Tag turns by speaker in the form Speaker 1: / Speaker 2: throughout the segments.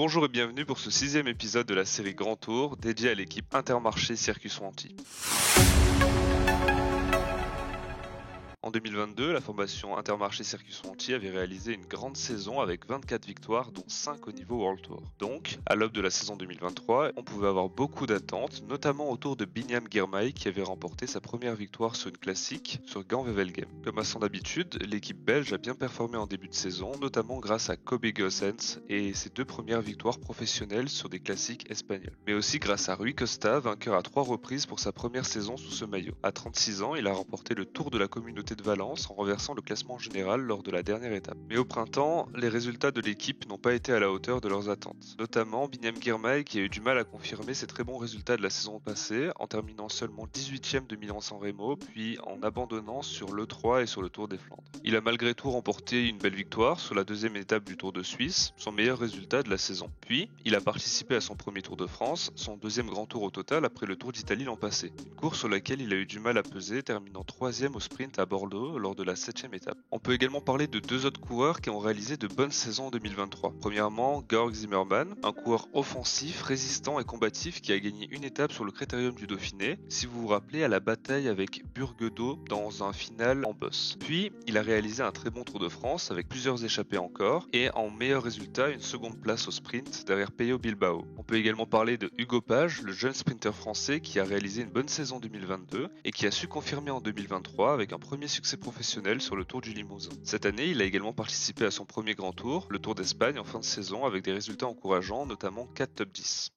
Speaker 1: Bonjour et bienvenue pour ce 6e épisode de la série Grand Tour dédié à l'équipe Intermarché Circus Wanty. En 2022, la formation Intermarché Circus Wanty avait réalisé une grande saison avec 24 victoires dont 5 au niveau World Tour. Donc, à l'aube de la saison 2023, on pouvait avoir beaucoup d'attentes, notamment autour de Binyam Girmay qui avait remporté sa première victoire sur une classique sur Gand-Wevelgem. Comme à son habitude, l'équipe belge a bien performé en début de saison, notamment grâce à Kobe Goossens et ses 2 premières victoires professionnelles sur des classiques espagnols. Mais aussi grâce à Rui Costa, vainqueur à 3 reprises pour sa première saison sous ce maillot. À 36 ans, il a remporté le Tour de la communauté de Valence en renversant le classement général lors de la dernière étape. Mais au printemps, les résultats de l'équipe n'ont pas été à la hauteur de leurs attentes. Notamment Binyam Girmay qui a eu du mal à confirmer ses très bons résultats de la saison passée en terminant seulement 18ème de Milan-San Remo puis en abandonnant sur l'E3 et sur le Tour des Flandres. Il a malgré tout remporté une belle victoire sur la deuxième étape du Tour de Suisse, son meilleur résultat de la saison. Puis, il a participé à son premier Tour de France, son deuxième grand tour au total après le Tour d'Italie l'an passé. Une course sur laquelle il a eu du mal à peser, terminant 3ème au sprint à Bordeaux lors de la 7ème étape. On peut également parler de 2 autres coureurs qui ont réalisé de bonnes saisons en 2023. Premièrement, Georg Zimmermann, un coureur offensif, résistant et combatif qui a gagné une étape sur le Critérium du Dauphiné, si vous vous rappelez à la bataille avec Burguedo dans un final en bosse. Puis, il a réalisé un très bon Tour de France avec plusieurs échappées encore et en meilleur résultat une seconde place au sprint derrière Peyo Bilbao. On peut également parler de Hugo Page, le jeune sprinter français qui a réalisé une bonne saison 2022 et qui a su confirmer en 2023 avec un premier succès professionnel sur le Tour du Limousin. Cette année, il a également participé à son premier grand tour, le Tour d'Espagne en fin de saison avec des résultats encourageants, notamment 4 top 10.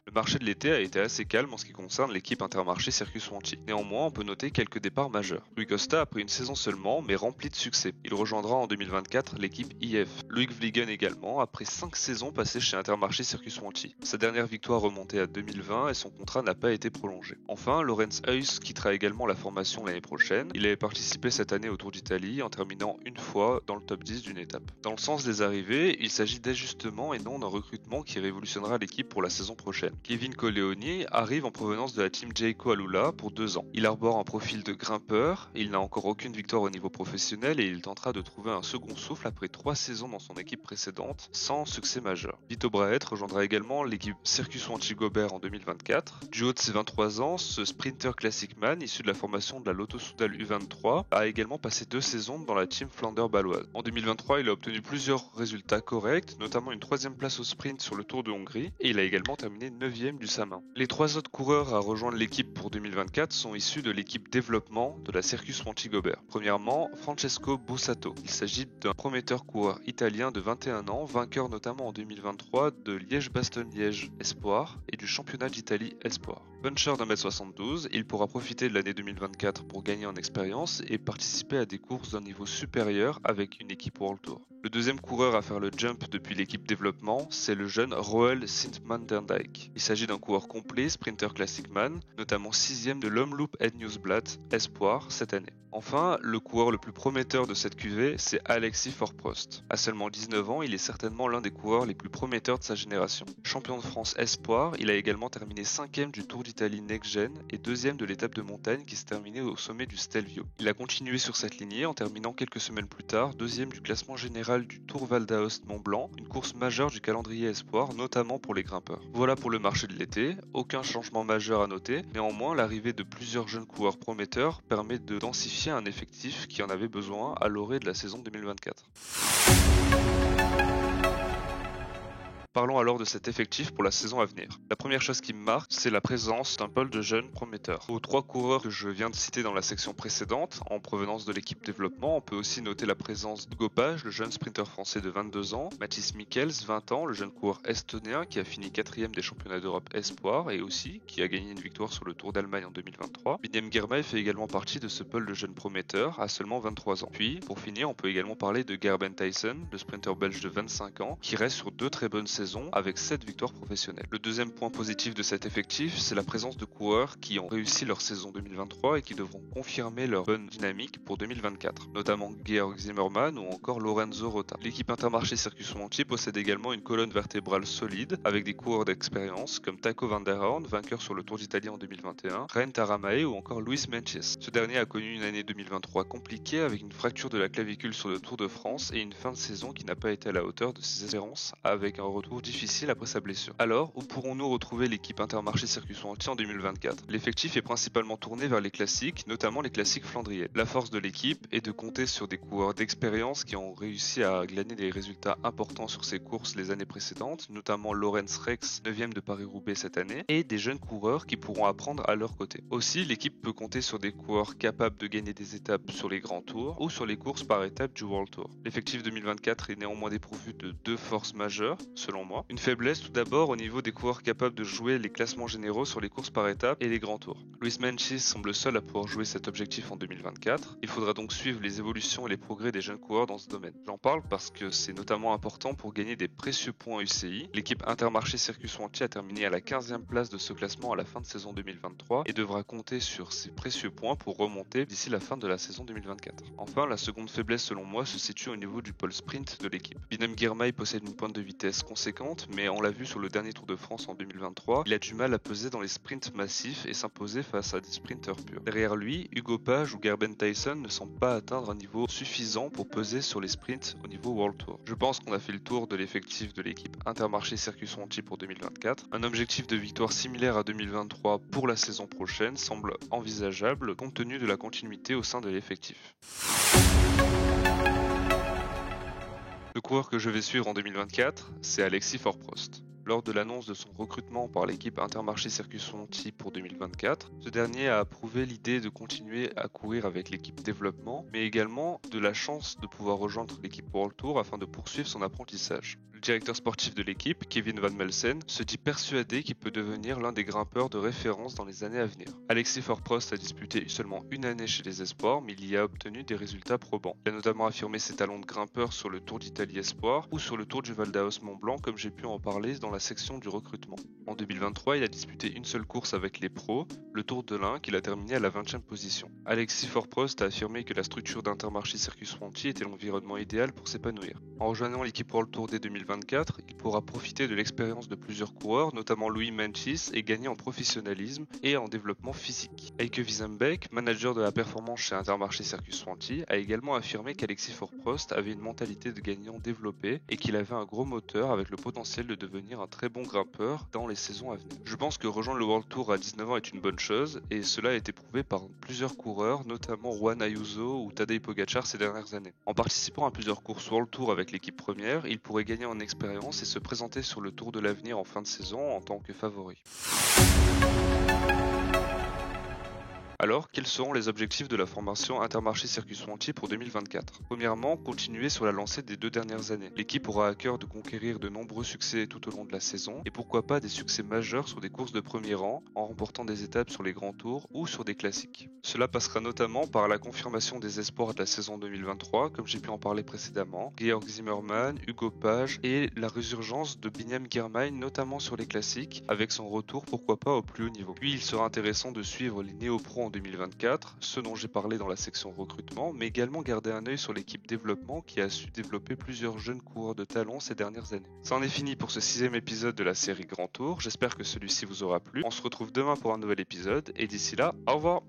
Speaker 1: Le marché de l'été a été assez calme en ce qui concerne l'équipe Intermarché Circus Wanty. Néanmoins, on peut noter quelques départs majeurs. Rui Costa a pris une saison seulement, mais remplie de succès. Il rejoindra en 2024 l'équipe IF. Loïc Vliegen également, après 5 saisons passées chez Intermarché Circus Wanty. Sa dernière victoire remontée à 2020 et son contrat n'a pas été prolongé. Enfin, Lorenz Heuss quittera également la formation l'année prochaine. Il avait participé cette année au Tour d'Italie en terminant une fois dans le top 10 d'une étape. Dans le sens des arrivées, il s'agit d'ajustements et non d'un recrutement qui révolutionnera l'équipe pour la saison prochaine. Kevin Colleoni arrive en provenance de la team Jayco Alula pour 2 ans. Il arbore un profil de grimpeur, il n'a encore aucune victoire au niveau professionnel et il tentera de trouver un second souffle après 3 saisons dans son équipe précédente sans succès majeur. Vito Braet rejoindra également l'équipe Circus Wanty Gobert en 2024. Du haut de ses 23 ans, ce sprinter classic man issu de la formation de la Lotto Soudal U23 a également passé 2 saisons dans la team Flanders baloise. En 2023, il a obtenu plusieurs résultats corrects, notamment une 3ème place au sprint sur le Tour de Hongrie et il a également terminé 9ème du Samin. Les 3 autres coureurs à rejoindre l'équipe pour 2024 sont issus de l'équipe développement de la Circus Wanty Gobert. Premièrement, Francesco Bussato. Il s'agit d'un prometteur coureur italien de 21 ans, vainqueur notamment en 2023 de Liège-Bastogne-Liège Espoir et du championnat d'Italie Espoir. Puncher d'1m72, il pourra profiter de l'année 2024 pour gagner en expérience et participer à des courses d'un niveau supérieur avec une équipe World Tour. Le deuxième coureur à faire le jump depuis l'équipe développement, c'est le jeune Roel Sint-Man-Dijk. Il s'agit d'un coureur complet, sprinter classic man, notamment 6ème de l'Omloop Het Nieuwsblad Espoir cette année. Enfin, le coureur le plus prometteur de cette cuvée, c'est Alexis Forprost. À seulement 19 ans, il est certainement l'un des coureurs les plus prometteurs de sa génération. Champion de France Espoir, il a également terminé 5ème du Tour d'Italie Next Gen et 2ème de l'étape de montagne qui se terminait au sommet du Stelvio. Il a continué sur cette lignée en terminant quelques semaines plus tard 2ème du classement général du Tour Val d'Aoste Mont Blanc, une course majeure du calendrier Espoir, notamment pour les grimpeurs. Voilà pour le marché de l'été, aucun changement majeur à noter, néanmoins l'arrivée de plusieurs jeunes coureurs prometteurs permet de densifier un effectif qui en avait besoin à l'orée de la saison 2024. Parlons alors de cet effectif pour la saison à venir. La première chose qui me marque, c'est la présence d'un pôle de jeunes prometteurs. Aux 3 coureurs que je viens de citer dans la section précédente, en provenance de l'équipe développement, on peut aussi noter la présence d'Hugo Page, le jeune sprinter français de 22 ans, Mathis Michels, 20 ans, le jeune coureur estonien qui a fini 4ème des championnats d'Europe Espoir et aussi qui a gagné une victoire sur le Tour d'Allemagne en 2023. Binyam Girmay fait également partie de ce pôle de jeunes prometteurs à seulement 23 ans. Puis, pour finir, on peut également parler de Gerben Thijssen, le sprinter belge de 25 ans, qui reste sur 2 très bonnes saisons saison avec 7 victoires professionnelles. Le deuxième point positif de cet effectif, c'est la présence de coureurs qui ont réussi leur saison 2023 et qui devront confirmer leur bonne dynamique pour 2024, notamment Georg Zimmermann ou encore Lorenzo Rota. L'équipe Intermarché Circus Montier possède également une colonne vertébrale solide avec des coureurs d'expérience comme Taco van der Horn, vainqueur sur le Tour d'Italie en 2021, Ren Taramae ou encore Luis Meintjes. Ce dernier a connu une année 2023 compliquée avec une fracture de la clavicule sur le Tour de France et une fin de saison qui n'a pas été à la hauteur de ses espérances avec un retour difficile après sa blessure. Alors, où pourrons-nous retrouver l'équipe Intermarché Circus Montier en 2024 ? L'effectif est principalement tourné vers les classiques, notamment les classiques flandriennes. La force de l'équipe est de compter sur des coureurs d'expérience qui ont réussi à glaner des résultats importants sur ces courses les années précédentes, notamment Lorenz Rex, 9e de Paris-Roubaix cette année, et des jeunes coureurs qui pourront apprendre à leur côté. Aussi, l'équipe peut compter sur des coureurs capables de gagner des étapes sur les grands tours ou sur les courses par étapes du World Tour. L'effectif 2024 est néanmoins dépourvu de deux forces majeures, selon moi. Une faiblesse tout d'abord au niveau des coureurs capables de jouer les classements généraux sur les courses par étapes et les grands tours. Luis Meintjes semble seul à pouvoir jouer cet objectif en 2024. Il faudra donc suivre les évolutions et les progrès des jeunes coureurs dans ce domaine. J'en parle parce que c'est notamment important pour gagner des précieux points UCI. L'équipe Intermarché Circus Montier a terminé à la 15e place de ce classement à la fin de saison 2023 et devra compter sur ces précieux points pour remonter d'ici la fin de la saison 2024. Enfin, la seconde faiblesse selon moi se situe au niveau du pôle sprint de l'équipe. Binem Girmay possède une pointe de vitesse conséquente, mais on l'a vu sur le dernier Tour de France en 2023, il a du mal à peser dans les sprints massifs et s'imposer face à des sprinteurs purs. Derrière lui, Hugo Page ou Gerben Tyson ne semblent pas atteindre un niveau suffisant pour peser sur les sprints au niveau World Tour. Je pense qu'on a fait le tour de l'effectif de l'équipe Intermarché Circus Montier pour 2024. Un objectif de victoire similaire à 2023 pour la saison prochaine semble envisageable compte tenu de la continuité au sein de l'effectif. Le coureur que je vais suivre en 2024, c'est Alexis Four-Prost. Lors de l'annonce de son recrutement par l'équipe Intermarché Circus Montier pour 2024, ce dernier a approuvé l'idée de continuer à courir avec l'équipe développement, mais également de la chance de pouvoir rejoindre l'équipe World Tour afin de poursuivre son apprentissage. Le directeur sportif de l'équipe, Kevin Van Melsen, se dit persuadé qu'il peut devenir l'un des grimpeurs de référence dans les années à venir. Alexis Four-Prost a disputé seulement une année chez les Espoirs, mais il y a obtenu des résultats probants. Il a notamment affirmé ses talents de grimpeur sur le Tour d'Italie Espoir ou sur le Tour du Val d'Aos Mont-Blanc, comme j'ai pu en parler dans la section du recrutement. En 2023, il a disputé une seule course avec les pros, le Tour de l'Ain, qu'il a terminé à la 20e position. Alexis Four-Prost a affirmé que la structure d'Intermarché Circus Montier était l'environnement idéal pour s'épanouir. En rejoignant l'équipe World Tour dès 2024, il pourra profiter de l'expérience de plusieurs coureurs, notamment Luis Meintjes, et gagner en professionnalisme et en développement physique. Eike Wiesenbeek, manager de la performance chez Intermarché Circus Montier, a également affirmé qu'Alexis Four-Prost avait une mentalité de gagnant développée et qu'il avait un gros moteur avec le potentiel de devenir un très bon grimpeur dans les saisons à venir. Je pense que rejoindre le World Tour à 19 ans est une bonne chose et cela a été prouvé par plusieurs coureurs, notamment Juan Ayuso ou Tadej Pogacar ces dernières années. En participant à plusieurs courses World Tour avec l'équipe première, il pourrait gagner en expérience et se présenter sur le Tour de l'avenir en fin de saison en tant que favori. Alors, quels seront les objectifs de la formation Intermarché Circus Montier pour 2024 ? Premièrement, continuer sur la lancée des 2 dernières années. L'équipe aura à cœur de conquérir de nombreux succès tout au long de la saison et pourquoi pas des succès majeurs sur des courses de premier rang en remportant des étapes sur les grands tours ou sur des classiques. Cela passera notamment par la confirmation des espoirs de la saison 2023, comme j'ai pu en parler précédemment, Georg Zimmermann, Hugo Page et la résurgence de Binem Girmay, notamment sur les classiques, avec son retour pourquoi pas au plus haut niveau. Puis il sera intéressant de suivre les néo-pros en 2024, ceux dont j'ai parlé dans la section recrutement, mais également garder un œil sur l'équipe développement qui a su développer plusieurs jeunes coureurs de talent ces dernières années. Ça en est fini pour ce 6e épisode de la série Grand Tour, j'espère que celui-ci vous aura plu. On se retrouve demain pour un nouvel épisode, et d'ici là, au revoir!